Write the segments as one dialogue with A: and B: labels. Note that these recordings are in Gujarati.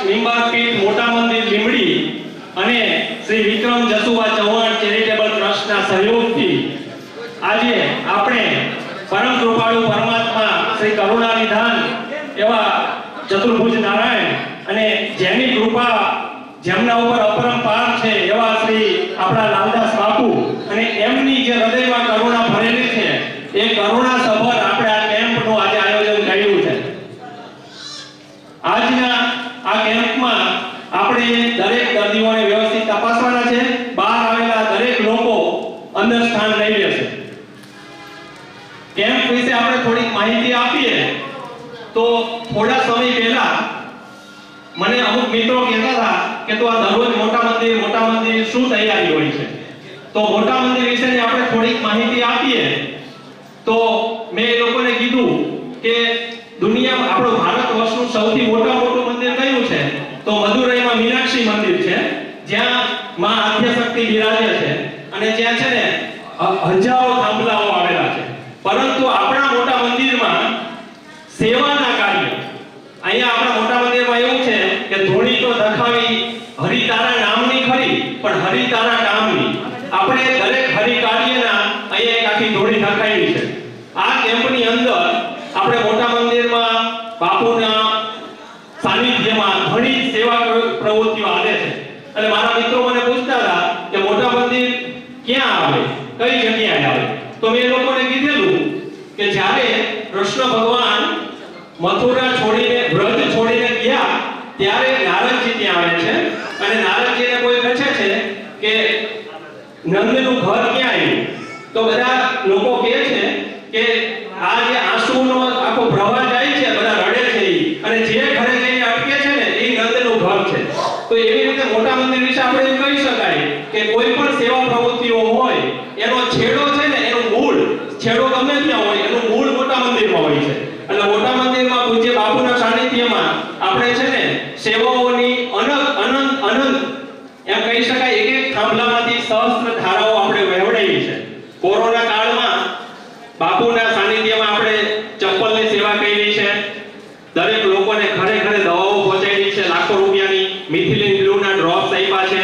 A: નિંબાર્ક પીઠ મોટા મંદિર લીંબડી અને શ્રી વિક્રમ જસુભા ચૌહાણ ચેરિટેબલ ટ્રસ્ટના સહયોગથી આજે આપણે પરમ કૃપાળુ પરમાત્મા શ્રી કરુણા નિધાન એવા ચતુર્ભુજ નારાયણ અને જેની કૃપા જેમના ઉપર અપરંપાર છે એવા શ્રી આપણા લાલદાસ બાપુ અને એમની જે હૃદયમાં કરુણા ભરેલી છે એ કરુણા સભર આપણે આ કેમ્પનું આજે આયોજન કર્યું છે। આજના આ કેમ્પમાં આપણે દરેક દર્દીઓને વ્યવસ્થિત તપાસવાના છે। બહાર આવેલા દરેક લોકો અંદર સ્થાન લઈ લેશે। કેમ્પ વિશે આપણે થોડીક માહિતી આપીએ તો થોડા સમય પહેલા મને અમુક મિત્રો કહેતા હતા કે તો આ દરરોજ મોટા મંદિર શું તૈયારી હોય છે, તો મોટા મંદિર વિશેની આપણે થોડીક માહિતી આપીએ તો મેં એ લોકોને કીધું કે દુનિયામાં આપણું ભારત વર્ષનું સૌથી મોટું મંદિર કયું છે, તો મદુરાઈમાં મીનાક્ષી મંદિર છે, જ્યાં માં આદ્યશક્તિ બિરાજે છે અને જ્યાં છે ને હજારો થાંભલાઓ આવેલા છે। પરંતુ આપણા મોટા મંદિરમાં સેવાના કાર્ય અહીંયા આપણા મોટા મંદિરમાં એવું છે કે ધોણી તો દખાવી હરિતારા નામની ખરી પણ હરિતારા કામની। આપણે દરેક હરિ કાર્યના અહીંયા એક આખી ધોણી દખાવી છે। આ કેમ્પની અંદર આપણે મોટા મંદિરમાં બાપુના સાનિધ્યમાં ઘણી સેવા પ્રવૃત્તિઓ આવે છે અને મારા મિત્રો મને પૂછતા હતા કે મોટા મંદિર ક્યાં આવે, કઈ જગ્યાએ આવે, તો મેં લોકોને કીધેલું કે જ્યારે કૃષ્ણ ભગવાન મથુરા છોડીને વ્રજ છોડીને ગયા ત્યારે નારદજી ત્યાં આવે છે અને નારદજીને કોઈ પૂછે છે કે નંદનું ઘર ક્યાં આવ્યું, તો બધા લોકો કહે છે કે આ જે આંસુનો આખો પ્રવાહ જાય છે, બધા રડે છે અને જે ઘરે જઈને અટકે છે ને એ નંદનું ઘર છે। તો એવી રીતે મોટા મંદિર વિશે આપણે એમ કહી શકાય કે કોઈ પણ સેવા પ્રવૃત્તિઓ હોય એનો છેડો છે ને એનું મૂળ છેડો ગમે ત્યાં હોય એનું મૂળ મોટા મંદિરમાં હોય છે। એટલે મોટા મંદિરમાં પૂજ્ય બાપુના સાનિધ્યમાં આપણે છે ને સેવાઓની અનંત એમ કહી શકાય એક એક થાંભલામાંથી સહસ્ત્ર ધારાઓ આપણે વહેવડાવી છે। કોરોના કાળમાં બાપુના સાનિધ્યમાં આપણે ચપ્પલની સેવા કરી છે, દરેક લોકોને ઘરે ઘરે દવાઓ પહોંચાડી છે, લાખો રૂપિયાની મિથિલિન બ્લુના ડ્રોપ્સ આપ્યા છે।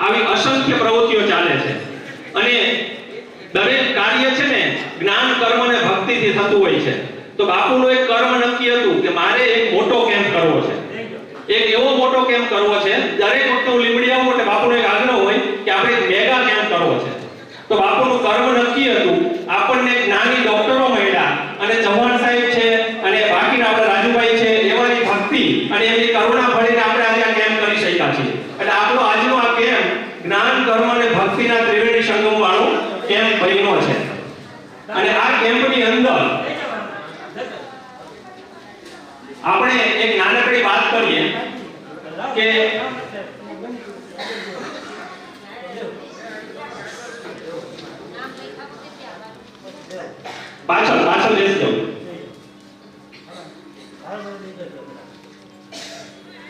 A: આવી અસંખ્ય પ્રવૃત્તિઓ ચાલે છે અને દરેક કાર્ય છે ને જ્ઞાન કર્મ અને ભક્તિથી થતું હોય છે। તો બાપુનું એક કર્મ નક્કી હતું કે મારે એક મોટો કેમ્પ કરવો છે, એક એવો મોટો કેમ્પ કરવો છે। દરેક વખતે હું લીંબડી આવું એટલે બાપુનો એક આગ્રહ હોય કે આપણે એક મેગા કેમ્પ કરવો છે। તો બાપુનું કર્મ નક્કી હતું, આપણને જ્ઞાની ડોક્ટરો મળ્યા અને ચૌહાણ સાહેબ છે અને બાકીના આપણા રાજુભાઈ છે, એવાની ભક્તિ અને એમની કરુણા ભરીને આપણે આજે આ કેમ્પ કરી શક્યા છીએ। એટલે આપણો આજનો આ કેમ્પ જ્ઞાન કર્મ અને ભક્તિના ત્રિવેણી સંગમ વાળો કેમ્પ બન્યો છે। અને આ કેમ્પની અંદર આપણે એક નાનકડી વાત કરીએ કે પાછળ બેસી જાઓ।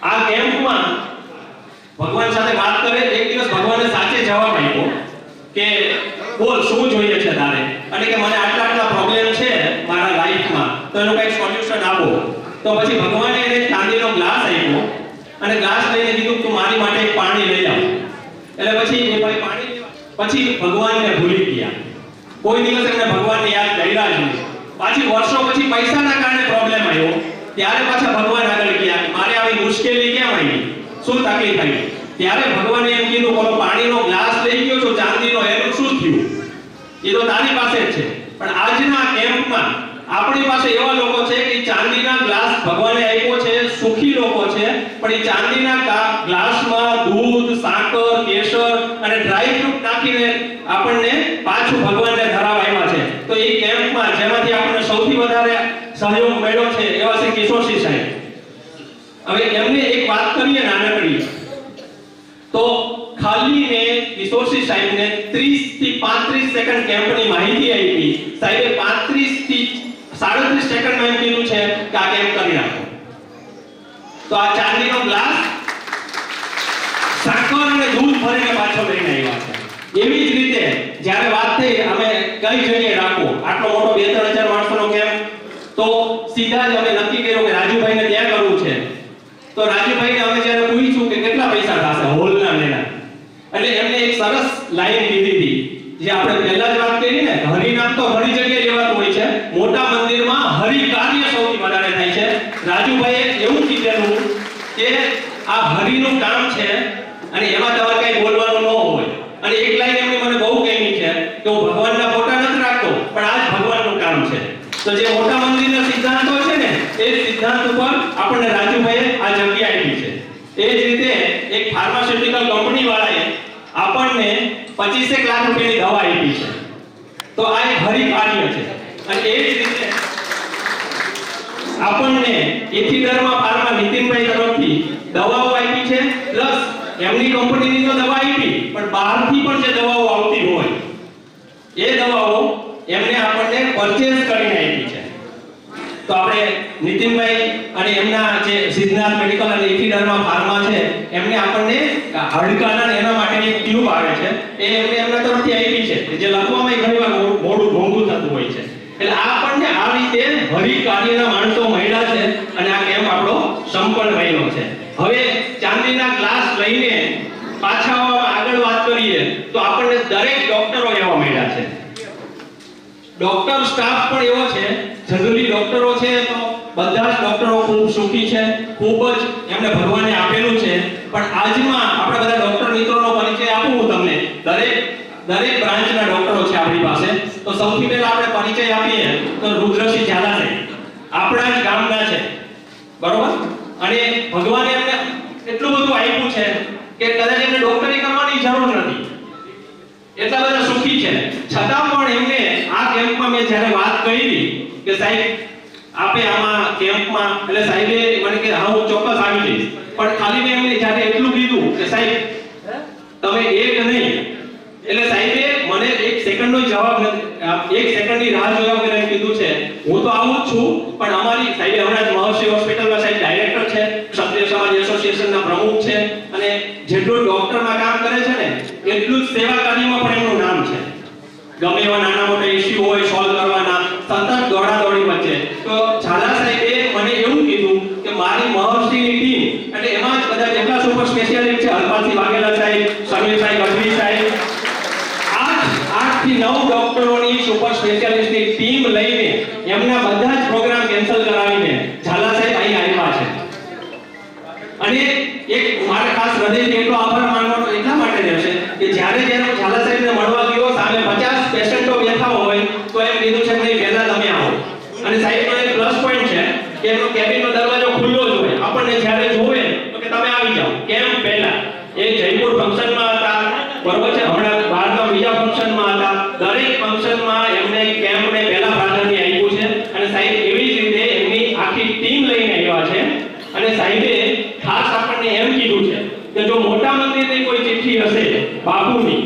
A: આ કેમ્પમાં ભગવાન સાથે વાત કરે, એક દિવસ ભગવાને સાચે જવાબ આપ્યો કે બોલ શું જોઈએ છે તારે, અને કે મને આટલા પ્રોબ્લેમ છે મારા લાઈફમાં, તો એનું કઈ સોલ્યુશન આપો। તો પછી ભગવાને એને ચાંદીનો ગ્લાસ આપ્યો અને ગ્લાસ લઈને કીધું તું મારી માટે એક પાણી લઈ આવ। એટલે પછી એ ભાઈ પાણી લેવા પછી ભગવાનને ભૂલી ગયા, કોઈ દિવસ એમને ભગવાનને યાદ કર્યા જ નહીં। પાછી વર્ષો પછી પૈસાના કારણે પ્રોબ્લેમ આવ્યો ત્યારે પાછા ભગવાન આગળ ગયા, મારે આવી મુશ્કેલી કેમ આવી, શું તકલીફ આવી, ત્યારે ભગવાને એમ કીધું બોલો પાણીનો ગ્લાસ લઈ ગયો છો ચાંદીનો, એનું શું થયું, એ તો તારી પાસે જ છે। પણ આજના કેમ્પમાં આપણી પાસે એવા લોકો છે કે ચાંદીના ગ્લાસ ભગવાને આપ્યો છે, સુખી લોકો છે, પણ એ ચાંદીના ગ્લાસમાં દૂધ, સાકર, કેસર અને ડ્રાય ફ્રૂટ નાખીને આપણને પાછું ભગવાનને ધરાવવા આવ્યા છે। તો એ કેમ્પમાં જેમાંથી આપણને સૌથી વધારે સહયોગ મળ્યો છે એવા શ્રી કિશોરસિંહ સાહેબ। હવે એમને એક વાત કરીએ નાનકડી, તો ખાલી મેં કિશોરસિંહ સાહેબને 30 થી 35 સેકન્ડ કેમ્પની માહિતી આપી, સાહેબે 35 થી 37 સેકન્ડમાં એમ કીધું છે કે આ કેમ્પ કરી નાખો। તો આ ચાંદીનો ગ્લાસ સાકર અને દૂધ ભરીને પાછો લઈને આવ્યા છે। એવી જ રીતે જ્યારે વાત થઈ અમે કઈ જગ્યાએ રાખો, આટલો મોટો 2-3 હજાર માણસોનો કેમ્પ, તો સીધા જ અમે નક્કી કર્યું કે રાજુભાઈને ત્યાં કરવું છે। તો રાજુભાઈને અમે જ્યારે પૂછ્યું કે કેટલા પૈસા થશે હોલના લેના, એટલે એમને એક સરસ લાઈન કીધી હતી, જે આપણે પહેલા જ વાત કરી ને, હરિનામ તો ઘણી જગ્યાએ લેવાતું હોય છે, મોટા મંદિરમાં હરિ કાર્ય સૌથી વધારે થાય છે. રાજુભાઈએ એવું કીધેલું કે આ હરિનું કામ છે અને એમાં તમારે કઈ બોલવાનું ન હોય. અને એક લાઈન એમની મને બહુ ગમી છે કે હું ભગવાનના ફોટા નથી રાખતો, પણ આ જ ભગવાનનું કામ છે. તો જે મોટા મંદિરના સિદ્ધાંતો છે ને, એ સિદ્ધાંત ઉપર આપણને રાજુભાઈએ આ જગ્યા આપી છે. એ જ રીતે એક ફાર્માસ્યુટિકલ કંપની વાળાએ આપણને 25 લાખ રૂપિયાની દવા આપી છે. તો આ એક હરિ કાર્ય છે. અને એ જ રીતે આપણને એથિડર્મા ફાર્મા નીતિનભાઈ તરફથી દવાઓ આપી છે, પ્લસ એમની કંપનીની તો દવા આપી, પણ બહારથી પણ જે દવાઓ આવતી હોય એ દવાઓ એમને આપણને પરચેઝ કરીને આપી છે. તો આપણે નીતિનભાઈ અને એમના જે સિદ્ધાર્થ મેડિકલ અને એથિડર્મા ફાર્મા છે, એમને આપણને હાડકાના એના માટેની એક ટ્યુબ આવે છે, એ એમને એમના તરફથી આપી છે, જે લખવામાં ઘણીવાર મોડું મોંઘું થતું હોય છે. એટલે આપણને આ રીતે હરિ કાર્યના માણસો મળ્યા છે અને આ કેમ્પ આપણો સંપન્ન થયો છે. હવે ચાંદીના ગ્લાસ લઈને પાછા આગળ વાત કરીએ તો આપણને દરેક ડોક્ટરો એવા મળ્યા છે. ડોક્ટર સ્ટાફ પણ એવો છે, જનરલી ડોક્ટરો છે તો બધા જ ડોક્ટરો ખૂબ સુખી છે, ખૂબ જ એમને ભગવાને આપેલું છે. પણ આજમાં આપણે બધા ડોક્ટર મિત્રોનો પરિચય આપું હું તમને. દરેક બ્રાન્ચના ડોક્ટરો છે આપણી પાસે. તો સૌથી પહેલા આપણે પરિચય આપીએ તો રુદ્રસિંહ ઝાલા છે, આપણા જ ગામના છે, બરોબર. અને ભગવાને એમને એટલું બધું આપ્યું છે કે કદાચ એમને ડોક્ટરી કરવાની જરૂર નથી, એટલા બધા સુખી છે. છતાં પણ એમને આ કેમ્પમાં મેં જ્યારે વાત કરી કે સાહેબ આપે આમાં કેમ્પમાં, એટલે સાહેબે મને કે હા હું ચોક્કસ આવી જઈશ, પણ ખાલી મેં એમને જ્યારે એટલું કીધું કે સાહેબ તમે એક નહીં, એટલે સાહેબે મને એક સેકન્ડનો જવાબ નથી, એક સેકન્ડની રાહ જોયા વગર એમ કીધું છે હું તો આવું જ છું, પણ અમારી સાહેબે હમણાં જ મહર્ષિ હોસ્પિટલમાં સાહેબ ડાયરેક્ટર છે, ક્ષત્રિય સમાજ એસોસિએશનના પ્રમુખ છે, અને જેટલું ડોક્ટરમાં કામ કરે છે ને એટલું જ સેવા કાર્યમાં પણ એમનું નામ છે. ગમે એવા નાના મોટા ઇશ્યુ હોય સોલ્વ કરવાના, સતત દોડાદોડી વચ્ચે. તો ઝાલા સાહેબે મને એવું કીધું કે મારી મહર્ષિની ટીમ, એટલે એમાં જ બધા જેટલા સુપર સ્પેશિયાલિસ્ટ છે, હરપાલસિંહ વાઘેલા સાહેબ, સમીરભાઈ ગઢવી સાહેબ, 8 થી 9 ડોક્ટરોની સુપર સ્પેશિયાલિસ્ટની ટીમ લઈને એમના બધા જ પ્રોગ્રામ કેન્સલ કરાવીને ઝાલા સાહેબ અહીં આવ્યા છે. અને એક મારે ખાસ હૃદયથી એટલો આભાર માનવાનો એટલા માટે રહેશે કે જ્યારે હું ઝાલા સાહેબને મળવા ગયો, સામે 50 પેશન્ટો બેઠા હોય તો એમ કીધું છે કે પહેલા તમે આવો. અને સાહેબનો એક પ્લસ પોઈન્ટ છે કે એમનો કેબિનનો દરવાજો ખુલ્લો જ હોય, આપણને જ્યારે જોવે તો કે તમે આવી જાઓ કેમ પહેલા. એ જયપુર ફંક્શનમાં હતા, બરોબર છે, હમણાં બહારના બીજા ફંક્શનમાં હતા, દરેક ફંક્શનમાં એમને કેમ્પને પહેલા પ્રાધાન્ય આપ્યું છે. અને સાહેબ એવી જ રીતે એમની આખી ટીમ લઈને આવ્યા છે. અને સાહેબે ખાસ આપણને એમ કીધું છે કે જો મોટા મંદિરની કોઈ ચિઠ્ઠી હશે બાપુની,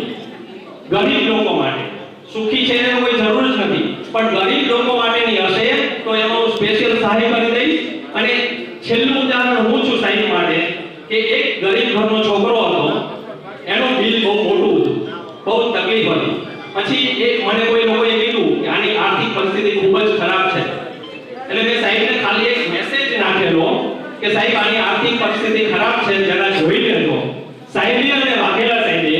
A: ગરીબ લોકો માટે, સુખી છે એનો કોઈ જરૂર જ નથી, પણ ગરીબ લોકો માટેની હશે તો એમાં હું સ્પેશિયલ સહાય કરી દઈશ. અને છેલ્લું ઉદાહરણ હું છું સાહેબ માટે કે એક ગરીબ ઘરનો છોકરો હતો, એનું બિલ બહુ મોટું હતું, બહુ તકલીફ હતી. પછી એક મને કોઈ લોકોએ કીધું કે આની આર્થિક પરિસ્થિતિ ખૂબ જ ખરાબ છે, એટલે મેં સાહેબને ખાલી એક મેસેજ નાખેલો કે સાહેબ આની આર્થિક પરિસ્થિતિ ખરાબ છે, જરા જોઈ લેજો. સાહેબે અને વાઘેલા સાહેબે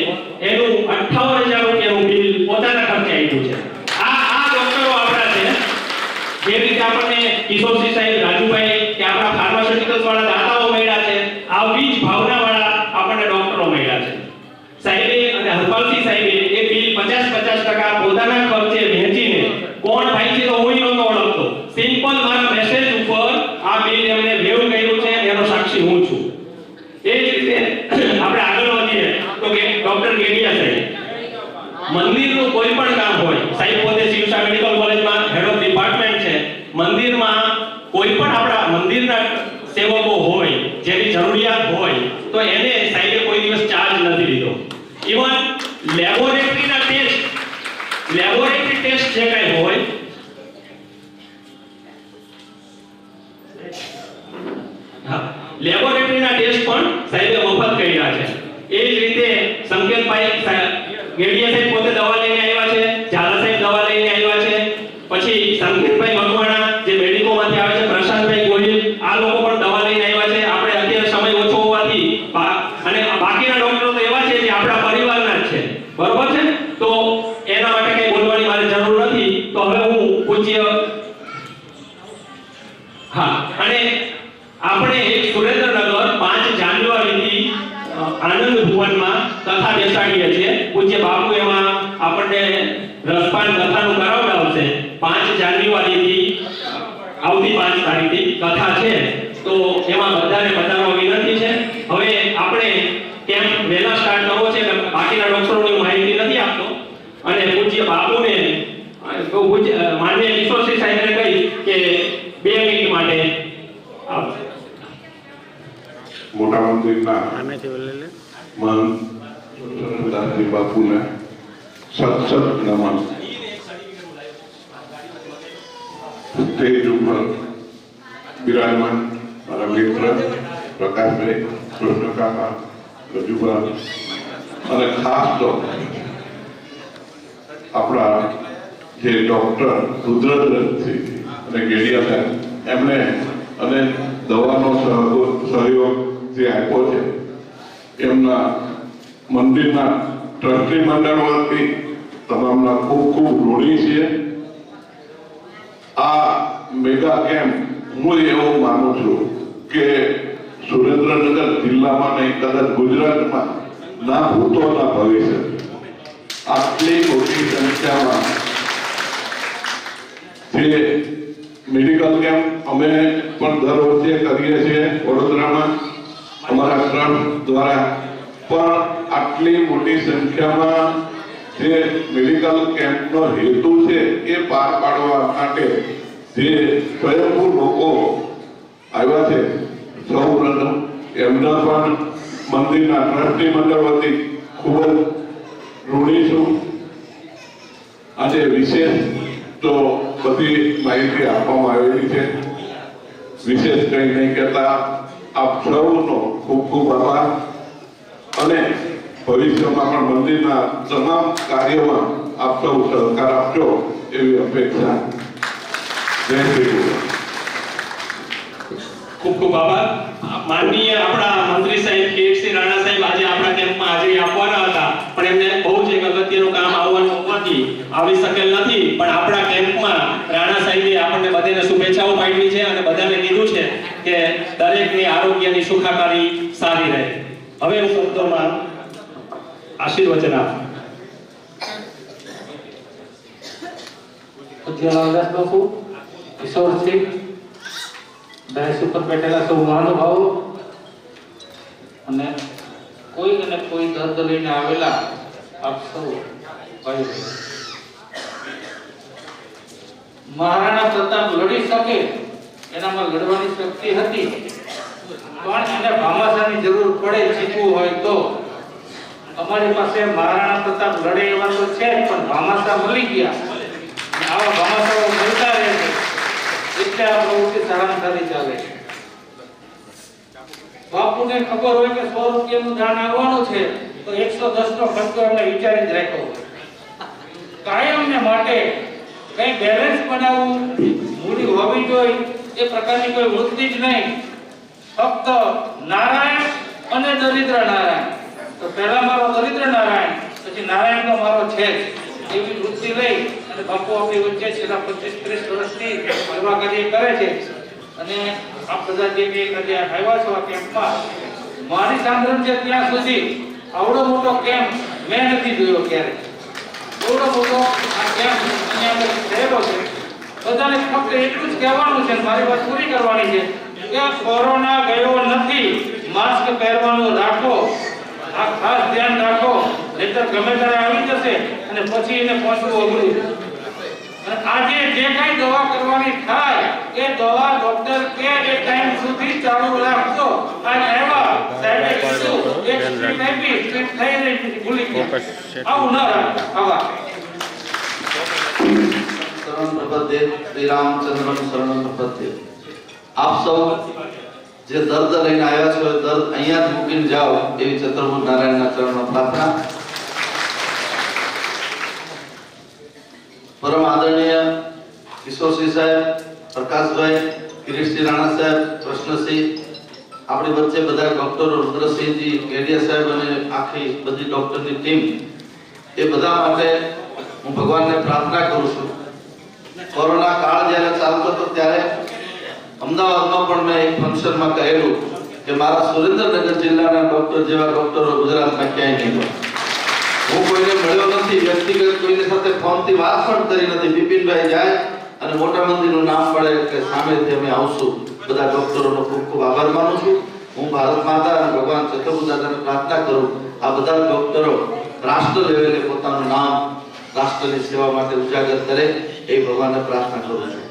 A: એનું 58,000 રૂપિયાનું બિલ પોતાના ખર્ચે આપ્યું છે. આ ડોક્ટરો આપણા છે. જે રીતે આપણને કિશોરસિંહ સાહેબ, રાજુભાઈ કે આપણા ફાર્માસ્યુટિકલ્સ વાળા દાતાઓ મળ્યા છે, આવી જ ભાવના વાળા આપણને ડોક્ટરો મળ્યા છે. સાહેબે અને હરપાલસિંહ સાહેબે એ બિલ 50% પોતાના ખર્ચે વહેંચીને, કોણ ભાઈ છે તો હું નહોતો ઓળખતો, સિમ્પલ મારા મેસેજ ઉપર આ બિલ એમને વેવ કર્યું છે, એનો સાક્ષી હું છું. એ જ રીતે આપણે આગળ વધીએ તો કે ડોક્ટર ગેડિયા સાહેબ, મંદિરનું કોઈ પણ કામ હોય, સાહેબ પોતે શિવસા મેડિકલ કોલેજમાં હેડ ઓફ ડિપાર્ટમેન્ટ છે, મંદિરમાં કોઈ પણ આપણા મંદિરના સેવકો હોય, જેની જરૂરિયાત હોય તો એને સાહેબે કોઈ દિવસ ચાર્જ નથી લીધો. ઇવન લેબોરેટરી ટેસ્ટ જે કઈ હોય, લેબોરેટરીના ટેસ્ટ પણ સાહેબે મફત કર્યા છે. એ જ રીતે સંકેતભાઈ ગેડિયા સાહેબ પોતે દવા લઈને આવ્યા છે, ઝાલા સાહેબ દવા લઈને આવ્યા છે, પછી સંકેતભાઈ મકવાણા જે મેડિકોમાંથી આવે છે, પ્રશાંતભાઈ ગોહિલ, આ લોકો પણ દવા લઈને આવ્યા છે. આપણે અત્યાર આનંદ ભુવનમાં કથા બેસાડીએ છીએ. પૂજ્ય બાપુ એમાં આપણને રસપાન કથાનું કરાવડાવશે. 5 જાન્યુઆરીથી આવતી 5 તારીખથી કથા છે, તો એમાં બધાને પધારવા વિનંતી છે. હવે આપણે કેમ્પ વહેલા સ્ટાર્ટ કરવો છે, એટલે બાકીના ડોક્ટરોની માહિતી નથી આપતો, અને પૂજ્ય બાપુને માનનીય કિશોરસિંહ સાહેબને કહી કે 2 મિનિટ માટે આપો.
B: મોટા મંદિરના દાસજી બાપુને સત નમન. સ્ટેજ ઉપર બિરાજમાન મારા મિત્ર પ્રકાશભાઈ, કૃષ્ણકાકા, રજુભા, અને ખાસ તો આપણા જે ડોક્ટર રુદ્રસિંહ અને ગેડિયા સાહેબ, એમણે અને દવાનો સહયોગ જે આપ્યો છે, એમના મંદિરના ટ્રસ્ટી મંડળ વતી તમામના ખૂબ ખૂબ ઋણી છીએ. આ મેગા કેમ્પ હું એવું માનું છું કે સુરેન્દ્રનગર જિલ્લામાં નહીં, કદાચ ગુજરાતમાં ના ભૂતો ના ભવિષ્ય આટલી મોટી સંખ્યામાં જે મેડિકલ કેમ્પ અમે પણ દર વર્ષે કરીએ છીએ વડોદરામાં અમારા ટ્રસ્ટ દ્વારા, પણ આટલી મોટી સંખ્યામાં જે મેડિકલ કેમ્પનો હેતુ છે એ પાર પાડવા માટે જે સ્વયંભૂ લોકો આવ્યા છે, સૌ પ્રથમ એમના પણ મંદિરના ટ્રસ્ટી મંડળ વતી ખૂબ જ ઋણી છું. આજે વિશેષ તો બધી માહિતી આપવામાં આવેલી છે, વિશેષ કંઈ નહીં કહેતા આપ સૌનો ખૂબ ખૂબ આભાર, અને ભવિષ્યમાં પણ મંદિરના તમામ કાર્યોમાં આપ સૌ સહકાર આપજો એવી અપેક્ષા. જય શ્રી કૃષ્ણ.
A: ખૂબ ખૂબ આભાર. માનનીય આપણા મંત્રી સાહેબ કેસી રાણા સાહેબ આજે આપણા કેમ્પમાં હાજરી આપવાના હતા, પણ એમને બહુ જ એક અગત્યનું કામ આવવાનું હોવાથી આવી શકેલ નથી. પણ આપણા કેમ્પમાં રાણા સાહેબે આપણને બધાને શુભેચ્છાઓ પાઠવી છે અને બધાને કીધું છે કે દરેકની આરોગ્યની સુખાકારી સારી રહે. હવે હું શબ્દોમાં આશીર્વચન આપું.
C: પૂજ્ય લાલદાસ બાપુ, કિશોરસિંહ, દહેજ ઉપર બેઠેલા સૌ મહાનુભાવો અને કોઈ દર્દ લઈને આવેલા આપ સૌ ભાઈ. મહારાણા પ્રતાપ લડી શકે એનામાં લડવાની શક્તિ હતી, પણ એને ભામાશાની જરૂર પડે જીતવું હોય તો. અમારી પાસે મહારાણા પ્રતાપ લડે એવા તો છે, પણ ભામાશા મળી ગયા. આવા ભામાશાઓ મળતા રહે છે, એટલે આ પ્રવૃત્તિ સારાંશાથી ચાલે છે. બાપુને ખબર હોય કે 100 રૂપિયાનું દાન આવવાનું છે, તો 110 નો ખર્ચો એમને વિચારી જ રાખ્યો હોય. કાયમને માટે કઈ બેલેન્સ બનાવવું, મૂડી હોવી જોઈએ એ પ્રકારની કોઈ વૃત્તિ જ નહીં. ફક્ત નારાયણ અને દરિદ્ર નારાયણ, તો પહેલા મારો દરિદ્ર નારાયણ, પછી નારાયણ તો મારો છે જ, એવી વૃત્તિ લઈ અને બાપુ આપણી વચ્ચે છેલ્લા 25-30 વર્ષથી સેવા કાર્ય કરે છે. અને આપ બધા જે બે કદે આવ્યા છો આ કેમ્પમાં, મારી સાંભળણ છે ત્યાં સુધી આવડો મોટો કેમ્પ મેં નથી જોયો ક્યારે. આવડો મોટો આ કેમ્પ અહીંયા થયેલો છે. બધાને ફક્ત એટલું જ કહેવાનું છે, મારી વાત પૂરી કરવાની છે કે કોરોના ગયો નથી, માસ્ક પહેરવાનું રાખો, આ ખાસ ધ્યાન રાખો, નહીતર ગમે ત્યારે આવી જશે અને પછી એને પહોંચવું અઘરું. અને આજે જે કઈ દવા કરવાની થાય એ દવા ડોક્ટર કે એ ટાઈમ સુધી ચાલુ રાખજો. અને એવા સાહેબે કીધું એક સ્ટ્રીટ આપી, સ્ટ્રીટ થઈને ભૂલી ગયા. આવું ન રાખતા. આવા
D: શરણ પ્રપદ્યે શ્રી રામચંદ્રનું શરણ પ્રપદ્યે. આપ સૌ જે દર્દ લઈને આવ્યા છો, દર્દ અહીંયા જ મૂકીને જાઓ એવી ચતુર્ભુજ નારાયણના ચરણમાં પ્રાર્થના. પરમ આદરણીય કિશોરસિંહ સાહેબ, પ્રકાશભાઈ, કિરીટસિંહ રાણા સાહેબ, કૃષ્ણસિંહ, આપણી વચ્ચે બધા ડોક્ટરો રુદ્રસિંહજી, ગેડિયા સાહેબ અને આખી બધી ડોક્ટરની ટીમ, એ બધા માટે હું ભગવાનને પ્રાર્થના કરું છું. કોરોના કાળ જ્યારે ચાલતો હતો ત્યારે અમદાવાદમાં પણ મેં એક ફંક્શનમાં કહેલું કે મારા સુરેન્દ્રનગર જિલ્લાના ડોક્ટર જેવા ડોક્ટરો ગુજરાતમાં ક્યાંય નહીં હોય. હું કોઈને મળ્યો નથી, વ્યક્તિગત કોઈની સાથે ફોનથી વાત પણ કરી નથી. બિપિનભાઈ જાય અને મોટા મંદિરનું નામ પડે કે સામેથી અમે આવશું. બધા ડોક્ટરોનો ખૂબ ખૂબ આભાર માનું છું. હું ભારત માતા અને ભગવાન ચતુર્ભુજ દાદાને પ્રાર્થના કરું આ બધા ડોક્ટરો રાષ્ટ્ર લેવલે પોતાનું નામ રાષ્ટ્રની સેવા માટે ઉજાગર કરે એ ભગવાનને પ્રાર્થના કરું છું.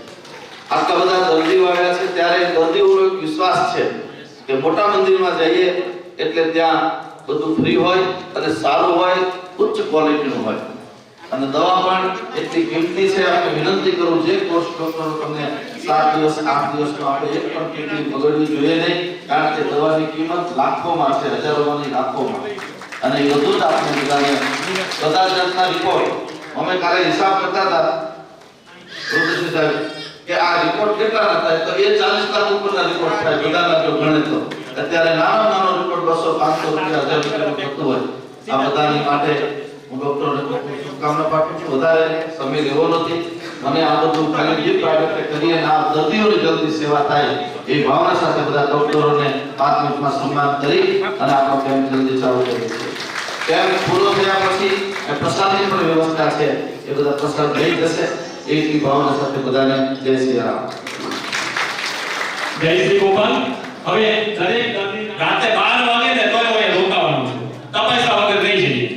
D: આટલા બધા દર્દીઓ આવ્યા છે ત્યારે દર્દીઓનો એક વિશ્વાસ છે કે મોટા મંદિરમાં જઈએ એટલે ત્યાં બધું ફ્રી હોય અને સારું હોય, ઉચ્ચ ક્વોલિટીનું હોય અને દવા પણ એટલી કિંમતી છે. આપણે વિનંતી કરું જે કોર્સ ડોક્ટરો તમને 7 દિવસ 8 દિવસનો આપણે એક પણ કિંમત બગડવી જોઈએ નહીં, કારણ કે દવાની કિંમત લાખોમાં છે, હજારોમાં નહીં લાખોમાં. અને એ બધું જ આપણે બધાને બધા જાતના રિપોર્ટ અમે કાલે હિસાબ કરતા હતા પ્રોફેસર સાહેબ કે આ રિપોર્ટ કેટલા હતા તો એ 40 લાખ ઉપરના રિપોર્ટ થાય બધાના જો ગણે તો. અત્યારે નાનો રિપોર્ટ 200 500 રૂપિયા 1000 રૂપિયા થતું હોય. આ બધાની માટે હું ડોક્ટરને શુભકામના પાઠવું છું. વધારે સમય લેવો નથી. મને આ બધું ખાલી જે પ્રાઇવેટ કરીએ અને આ દર્દીઓની જલ્દી સેવા થાય એ ભાવના સાથે બધા ડોક્ટરોને 5 મિનિટમાં સન્માન કરી અને આપણો કેમ્પ જલ્દી ચાલુ કરીએ છીએ. કેમ્પ પૂરો થયા પછી પ્રસાદની પણ વ્યવસ્થા છે, એ બધા પ્રસાદ લઈ જશે. એવી ભાવના સાથે બધાને જય શ્રી રામ.
A: જય શ્રી ગોપાલ. હવે દરેક દર્દી રાતે 12 વાગે ને તોય હું રોકાવાનું છું, તપાસા વગર નહીં જઈએ,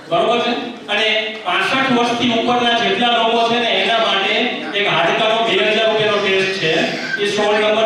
A: બરોબર છે? અને 65 વર્ષથી ઉપરના જેટલા લોકો છે ને એના માટે એક હાડકાનો 2000 રૂપિયાનો ટેસ્ટ છે, એ 16 નંબર